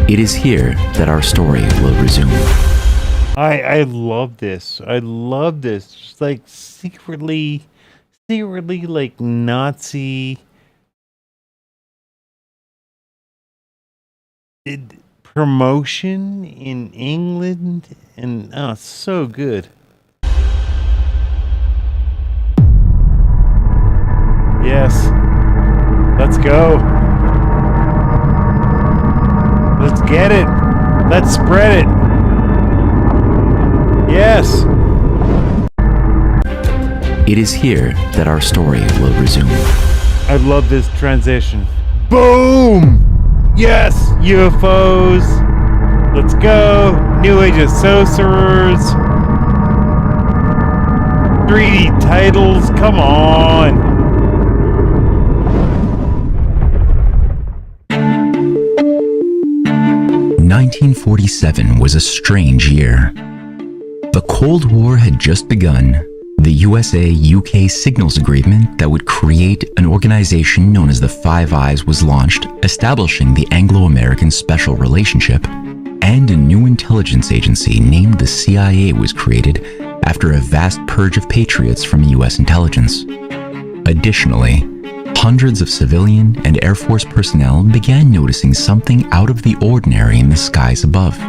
It is here that our story will resume. I love this. I love this. Just like secretly like Nazi promotion in England, and so good. Yes. Let's go. Let's get it. Let's spread it. Yes. It is here that our story will resume. I love this transition. Boom! Yes! UFOs. Let's go. New Age of Sorcerers. 3D titles. Come on. "1947 was a strange year. The Cold War had just begun. The USA-UK signals agreement that would create an organization known as the Five Eyes was launched, establishing the Anglo-American Special Relationship, and a new intelligence agency named the CIA was created after a vast purge of patriots from US intelligence. Additionally, hundreds of civilian and Air Force personnel began noticing something out of the ordinary in the skies above.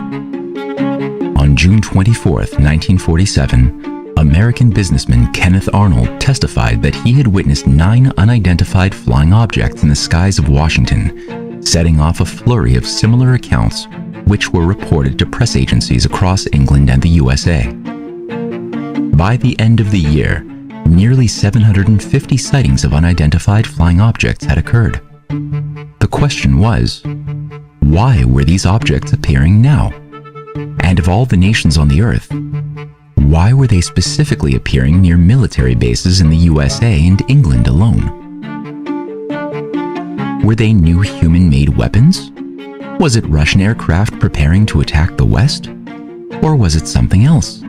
On June 24, 1947, American businessman Kenneth Arnold testified that he had witnessed 9 unidentified flying objects in the skies of Washington, setting off a flurry of similar accounts which were reported to press agencies across England and the USA. By the end of the year, nearly 750 sightings of unidentified flying objects had occurred. The question was, why were these objects appearing now? And of all the nations on the Earth, why were they specifically appearing near military bases in the USA and England alone? Were they new human-made weapons? Was it Russian aircraft preparing to attack the West? Or was it something else?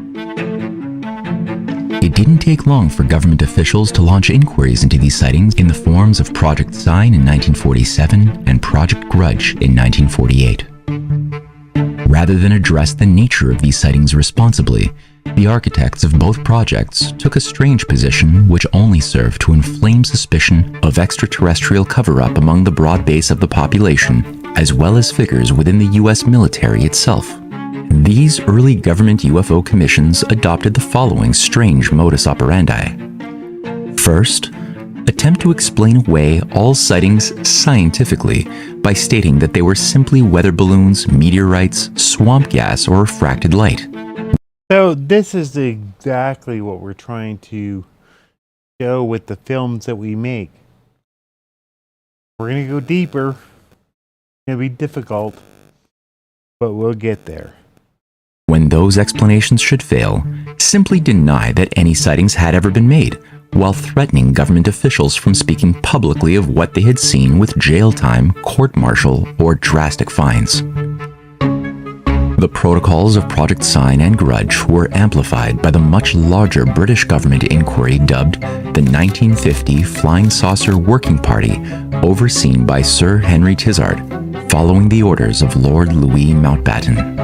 It didn't take long for government officials to launch inquiries into these sightings in the forms of Project Sign in 1947 and Project Grudge in 1948. Rather than address the nature of these sightings responsibly, the architects of both projects took a strange position which only served to inflame suspicion of extraterrestrial cover-up among the broad base of the population, as well as figures within the US military itself. These early government UFO commissions adopted the following strange modus operandi. First, attempt to explain away all sightings scientifically by stating that they were simply weather balloons, meteorites, swamp gas, or refracted light. So this is exactly what we're trying to show with the films that we make. We're going to go deeper. It's going to be difficult, but we'll get there. When those explanations should fail, simply deny that any sightings had ever been made, while threatening government officials from speaking publicly of what they had seen with jail time, court-martial, or drastic fines. The protocols of Project Sign and Grudge were amplified by the much larger British government inquiry dubbed the 1950 Flying Saucer Working Party, overseen by Sir Henry Tizard, following the orders of Lord Louis Mountbatten.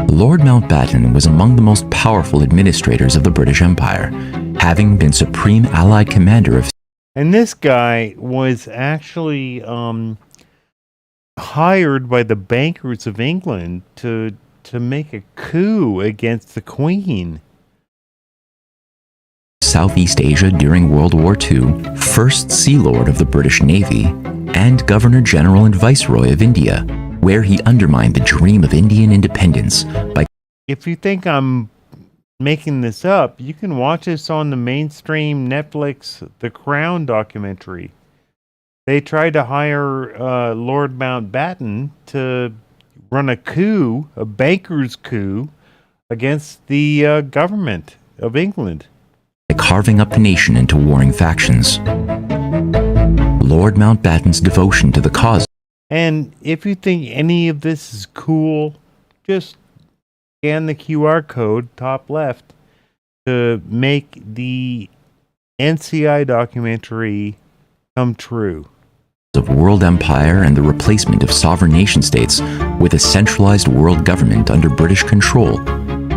Lord Mountbatten was among the most powerful administrators of the British Empire, having been Supreme Allied Commander of... And this guy was actually hired by the bankers of England to make a coup against the Queen. Southeast Asia during World War II, First Sea Lord of the British Navy, and Governor General and Viceroy of India, where he undermined the dream of Indian independence by... If you think I'm making this up, you can watch this on the mainstream Netflix The Crown documentary. They tried to hire Lord Mountbatten to run a coup, a banker's coup, against the government of England. Carving up the nation into warring factions. Lord Mountbatten's devotion to the cause. And if you think any of this is cool, just scan the QR code top left to make the NCI documentary come true. Of world empire and the replacement of sovereign nation-states with a centralized world government under British control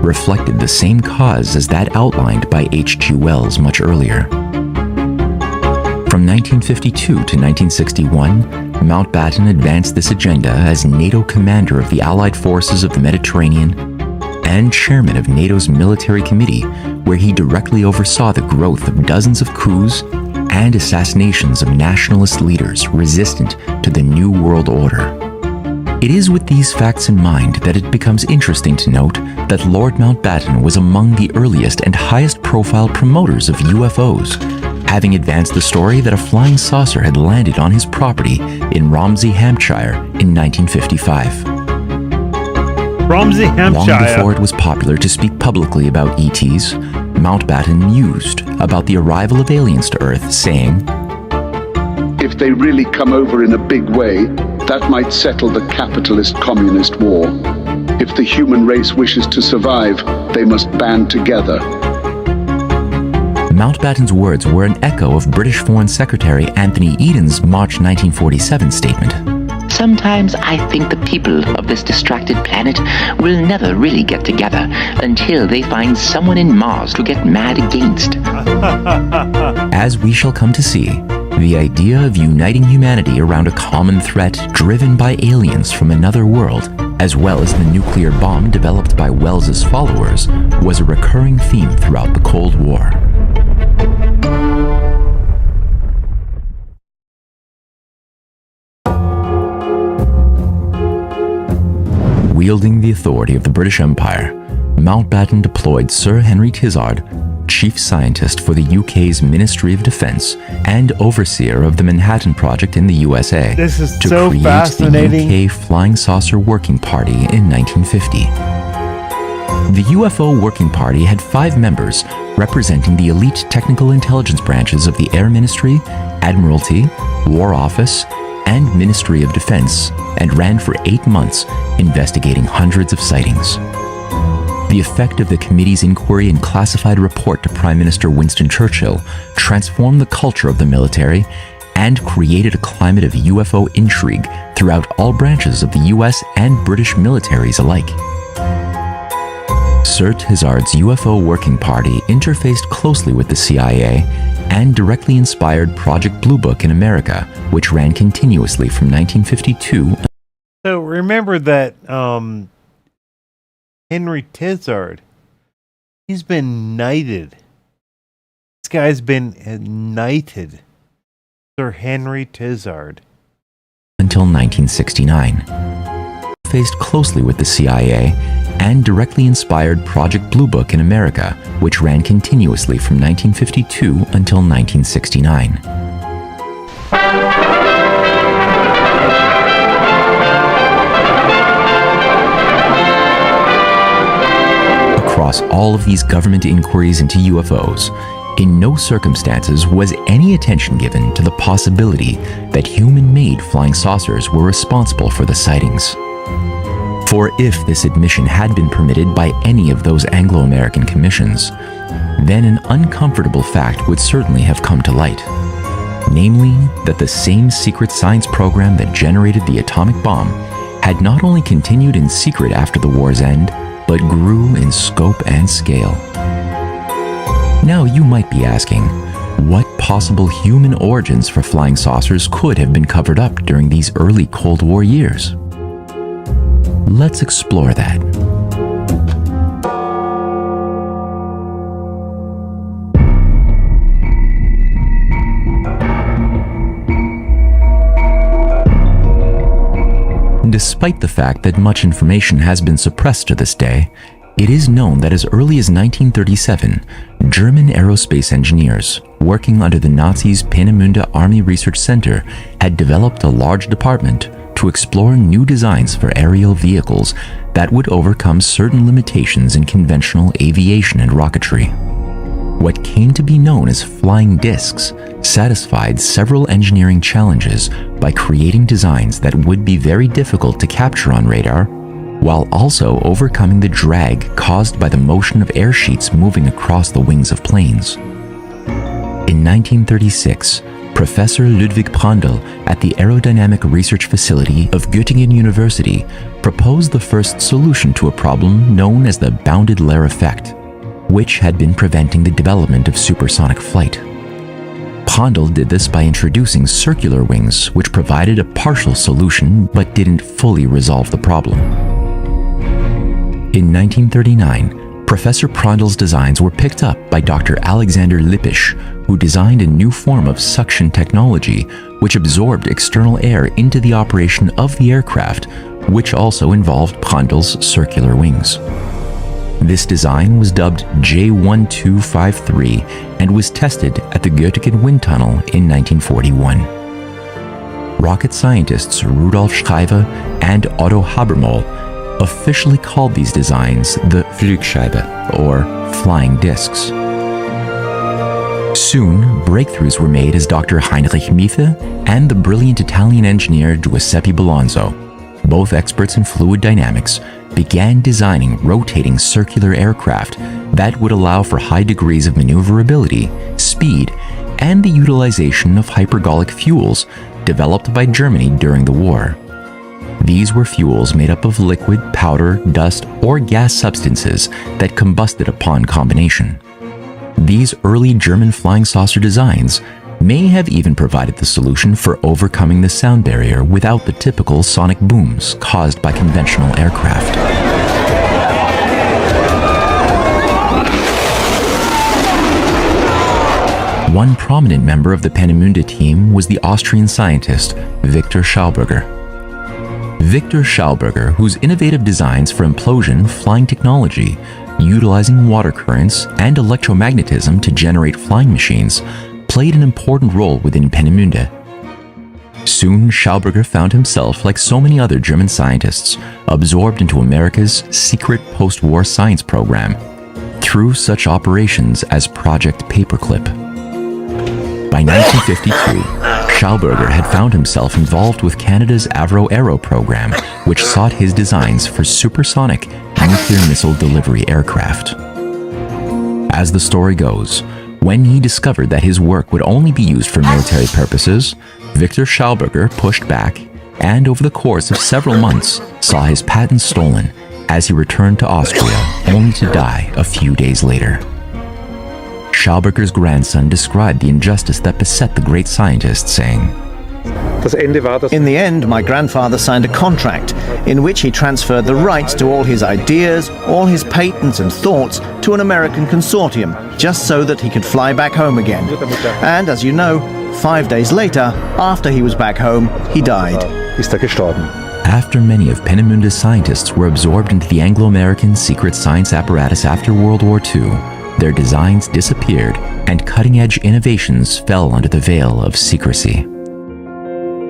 reflected the same cause as that outlined by H.G. Wells much earlier. From 1952 to 1961, Mountbatten advanced this agenda as NATO commander of the Allied forces of the Mediterranean and chairman of NATO's military committee, where he directly oversaw the growth of dozens of coups and assassinations of nationalist leaders resistant to the New World Order. It is with these facts in mind that it becomes interesting to note that Lord Mountbatten was among the earliest and highest profile promoters of UFOs, having advanced the story that a flying saucer had landed on his property in Romsey, Hampshire in 1955. Romsey, Hampshire. Long before it was popular to speak publicly about ETs, Mountbatten mused about the arrival of aliens to Earth, saying, "If they really come over in a big way, that might settle the capitalist-communist war. If the human race wishes to survive, they must band together." Mountbatten's words were an echo of British Foreign Secretary Anthony Eden's March 1947 statement. Sometimes I think the people of this distracted planet will never really get together until they find someone in Mars to get mad against. As we shall come to see, the idea of uniting humanity around a common threat driven by aliens from another world, as well as the nuclear bomb developed by Wells's followers, was a recurring theme throughout the Cold War. Wielding the authority of the British Empire, Mountbatten deployed Sir Henry Tizard, chief scientist for the UK's Ministry of Defence and overseer of the Manhattan Project in the USA, This is to so create fascinating. the UK Flying Saucer Working Party in 1950. The UFO Working Party had 5 members representing the elite technical intelligence branches of the Air Ministry, Admiralty, War Office, and Ministry of Defense, and ran for 8 months, investigating hundreds of sightings. The effect of the committee's inquiry and classified report to Prime Minister Winston Churchill transformed the culture of the military and created a climate of UFO intrigue throughout all branches of the US and British militaries alike. Sir Tizard's UFO Working Party interfaced closely with the CIA and directly inspired Project Blue Book in America, which ran continuously from 1952. So remember that Henry Tizard, he's been knighted. This guy's been knighted. Sir Henry Tizard. Until 1969. Faced closely with the CIA and directly inspired Project Blue Book in America, which ran continuously from 1952 until 1969. Across all of these government inquiries into UFOs, in no circumstances was any attention given to the possibility that human-made flying saucers were responsible for the sightings. For if this admission had been permitted by any of those Anglo-American commissions, then an uncomfortable fact would certainly have come to light. Namely, that the same secret science program that generated the atomic bomb had not only continued in secret after the war's end, but grew in scope and scale. Now you might be asking, what possible human origins for flying saucers could have been covered up during these early Cold War years? Let's explore that. Despite the fact that much information has been suppressed to this day, it is known that as early as 1937, German aerospace engineers, working under the Nazis' Peenemünde Army Research Center, had developed a large department to explore new designs for aerial vehicles that would overcome certain limitations in conventional aviation and rocketry. What came to be known as flying discs satisfied several engineering challenges by creating designs that would be very difficult to capture on radar, while also overcoming the drag caused by the motion of air sheets moving across the wings of planes. In 1936, Professor Ludwig Prandtl at the Aerodynamic Research Facility of Göttingen University proposed the first solution to a problem known as the bounded layer effect, which had been preventing the development of supersonic flight. Prandtl did this by introducing circular wings, which provided a partial solution but didn't fully resolve the problem. In 1939, Professor Prandtl's designs were picked up by Dr. Alexander Lippisch, who designed a new form of suction technology which absorbed external air into the operation of the aircraft, which also involved Prandtl's circular wings. This design was dubbed J1253 and was tested at the Göttingen Wind Tunnel in 1941. Rocket scientists Rudolf Schreiber and Otto Habermohl officially called these designs the Flugscheibe, or flying discs. Soon, breakthroughs were made as Dr. Heinrich Miethe and the brilliant Italian engineer Giuseppe Bolonzo, both experts in fluid dynamics, began designing rotating circular aircraft that would allow for high degrees of maneuverability, speed, and the utilization of hypergolic fuels developed by Germany during the war. These were fuels made up of liquid, powder, dust, or gas substances that combusted upon combination. These early German flying saucer designs may have even provided the solution for overcoming the sound barrier without the typical sonic booms caused by conventional aircraft. One prominent member of the Peenemünde team was the Austrian scientist Victor Schauberger. Victor Schauberger, whose innovative designs for implosion flying technology, utilizing water currents and electromagnetism to generate flying machines, played an important role within Peenemünde. Soon, Schauberger found himself, like so many other German scientists, absorbed into America's secret post-war science program through such operations as Project Paperclip. By 1952, Schauberger had found himself involved with Canada's Avro Aero program, which sought his designs for supersonic, nuclear missile delivery aircraft. As the story goes, when he discovered that his work would only be used for military purposes, Victor Schauberger pushed back and over the course of several months saw his patents stolen as he returned to Austria, only to die a few days later. Schauberger's grandson described the injustice that beset the great scientist, saying, In the end, my grandfather signed a contract in which he transferred the rights to all his ideas, all his patents and thoughts to an American consortium, just so that he could fly back home again. And as you know, 5 days later, after he was back home, he died. After many of Peenemunde's scientists were absorbed into the Anglo-American secret science apparatus after World War II, their designs disappeared and cutting-edge innovations fell under the veil of secrecy.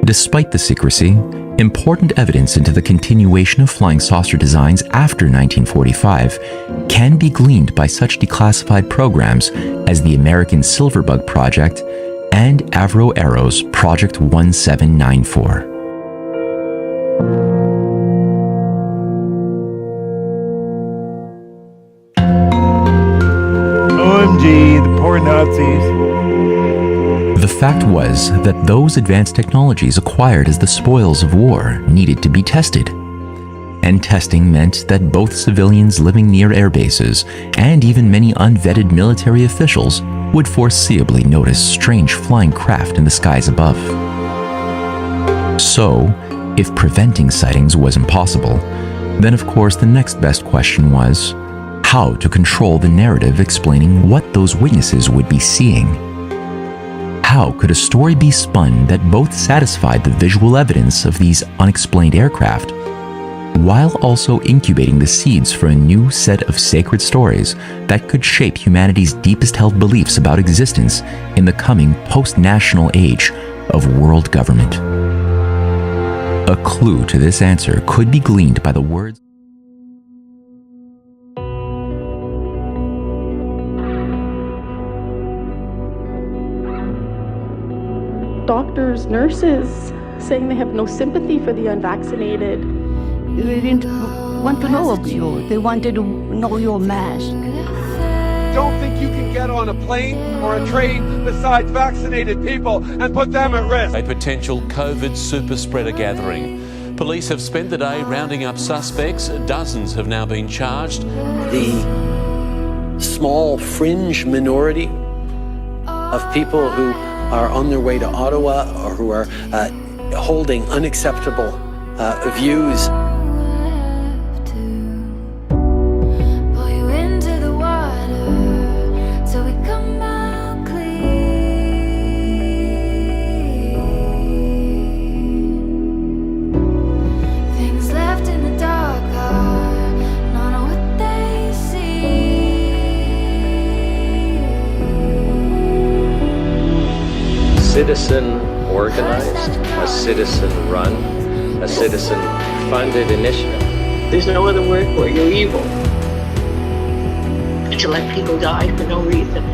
Despite the secrecy, important evidence into the continuation of flying saucer designs after 1945 can be gleaned by such declassified programs as the American Silverbug Project and Avro Aero's Project 1794. OMG, the poor Nazis. The fact was that those advanced technologies acquired as the spoils of war needed to be tested. And testing meant that both civilians living near air bases and even many unvetted military officials would foreseeably notice strange flying craft in the skies above. So, if preventing sightings was impossible, then of course the next best question was how to control the narrative explaining what those witnesses would be seeing. How could a story be spun that both satisfied the visual evidence of these unexplained aircraft, while also incubating the seeds for a new set of sacred stories that could shape humanity's deepest held beliefs about existence in the coming post-national age of world government? A clue to this answer could be gleaned by the words doctors, nurses saying they have no sympathy for the unvaccinated. They didn't want to know of you. They wanted to know your mask. Don't think you can get on a plane or a train besides vaccinated people and put them at risk. A potential COVID super spreader gathering. Police have spent the day rounding up suspects. Dozens have now been charged. The small fringe minority of people who are on their way to Ottawa or who are holding unacceptable views. Citizen organized, a citizen run, a citizen funded initiative. There's no other word for it. You're evil. To let people die for no reason.